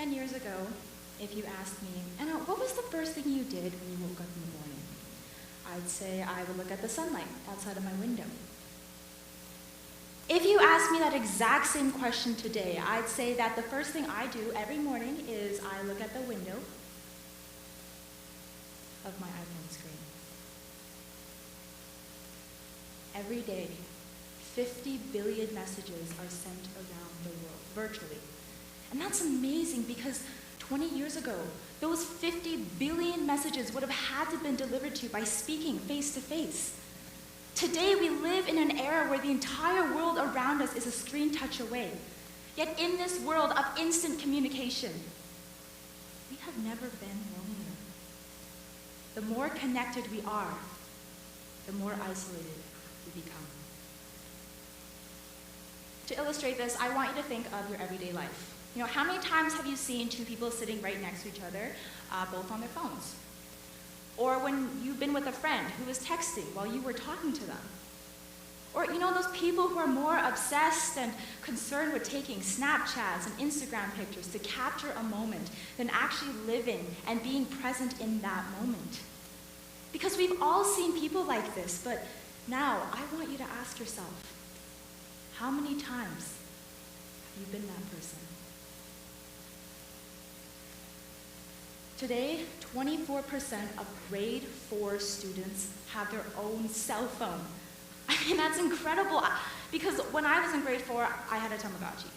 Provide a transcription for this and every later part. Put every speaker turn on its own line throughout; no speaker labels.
10 years ago, if you asked me, Anna, what was the first thing you did when you woke up in the morning? I'd say I would look at the sunlight outside of my window. If you asked me that exact same question today, I'd say that the first thing I do every morning is I look at the window of my iPhone screen. Every day, 50 billion messages are sent around the world, virtually. And that's amazing because 20 years ago, those 50 billion messages would have had to have been delivered to you by speaking face to face. Today, we live in an era where the entire world around us is a screen touch away. Yet in this world of instant communication, we have never been lonelier. The more connected we are, the more isolated we become. To illustrate this, I want you to think of your everyday life. You know, how many times have you seen two people sitting right next to each other, both on their phones? Or when you've been with a friend who was texting while you were talking to them? Or, you know, those people who are more obsessed and concerned with taking Snapchats and Instagram pictures to capture a moment than actually living and being present in that moment. Because we've all seen people like this, but now I want you to ask yourself, how many times have you been that person? Today, 24% of grade 4 students have their own cell phone. I mean, that's incredible, because when I was in grade 4, I had a Tamagotchi.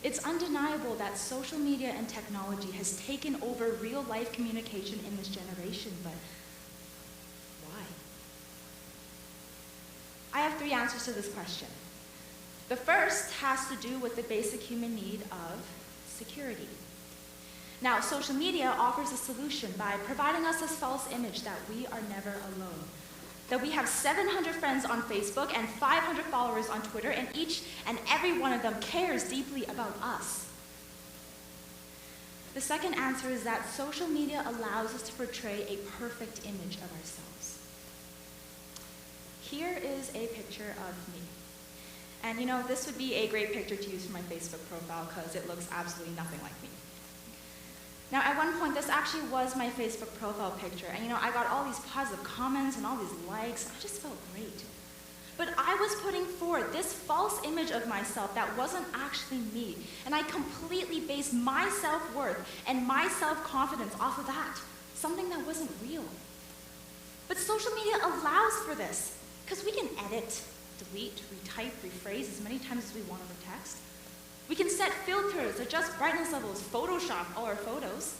It's undeniable that social media and technology has taken over real-life communication in this generation, but why? I have 3 answers to this question. The first has to do with the basic human need of security. Now, social media offers a solution by providing us this false image that we are never alone. That we have 700 friends on Facebook and 500 followers on Twitter, and each and every one of them cares deeply about us. The second answer is that social media allows us to portray a perfect image of ourselves. Here is a picture of me. And you know, this would be a great picture to use for my Facebook profile because it looks absolutely nothing like me. Now, at one point, this actually was my Facebook profile picture. And you know, I got all these positive comments and all these likes, and I just felt great. But I was putting forward this false image of myself that wasn't actually me. And I completely based my self-worth and my self-confidence off of that, something that wasn't real. But social media allows for this, because we can edit, delete, retype, rephrase as many times as we want over text. We can set filters, adjust brightness levels, Photoshop all our photos.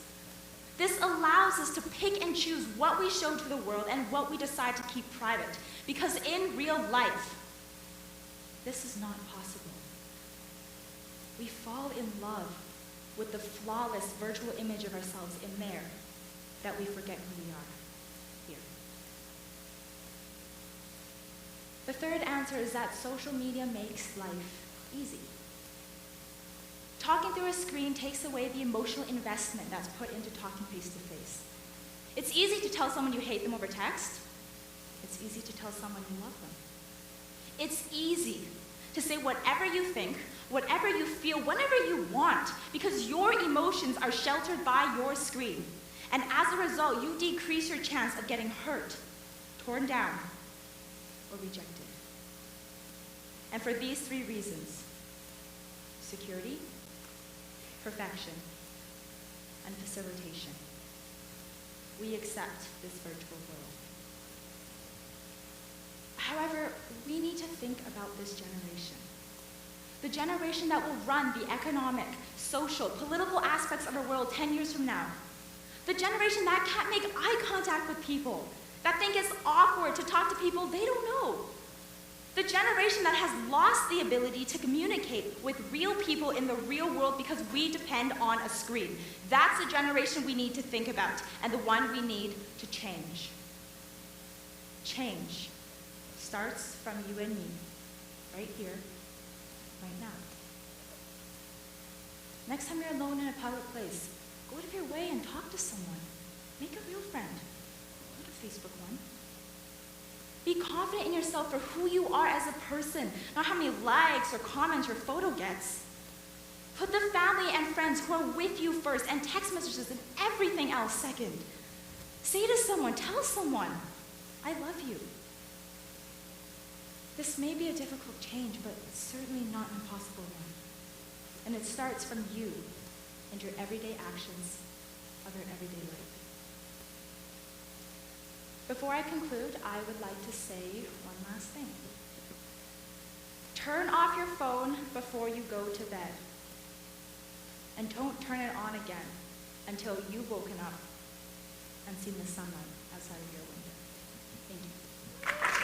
This allows us to pick and choose what we show to the world and what we decide to keep private. Because in real life, this is not possible. We fall in love with the flawless virtual image of ourselves in there that we forget who we are here. The third answer is that social media makes life easy. Talking through a screen takes away the emotional investment that's put into talking face-to-face. It's easy to tell someone you hate them over text. It's easy to tell someone you love them. It's easy to say whatever you think, whatever you feel, whenever you want, because your emotions are sheltered by your screen. And as a result, you decrease your chance of getting hurt, torn down, or rejected. And for these 3 reasons, security, perfection, and facilitation, we accept this virtual world. However, we need to think about this generation. The generation that will run the economic, social, political aspects of our world 10 years from now. The generation that can't make eye contact with people, that think it's awkward to talk to people they don't know. The generation that has lost the ability to communicate with real people in the real world because we depend on a screen. That's the generation we need to think about, and the one we need to change. Change starts from you and me, right here, right now. Next time you're alone in a public place, go out of your way and talk to someone. Make a real friend, not a Facebook one. Be Be confident in yourself for who you are as a person, not how many likes or comments your photo gets. Put the family and friends who are with you first, and text messages and everything else second. Say to someone, tell someone, I love you. This may be a difficult change, but it's certainly not an impossible one. And it starts from you and your everyday actions of your everyday life. Before I conclude, I would like to say one last thing. Turn off your phone before you go to bed. And don't turn it on again until you've woken up and seen the sunlight outside of your window. Thank you.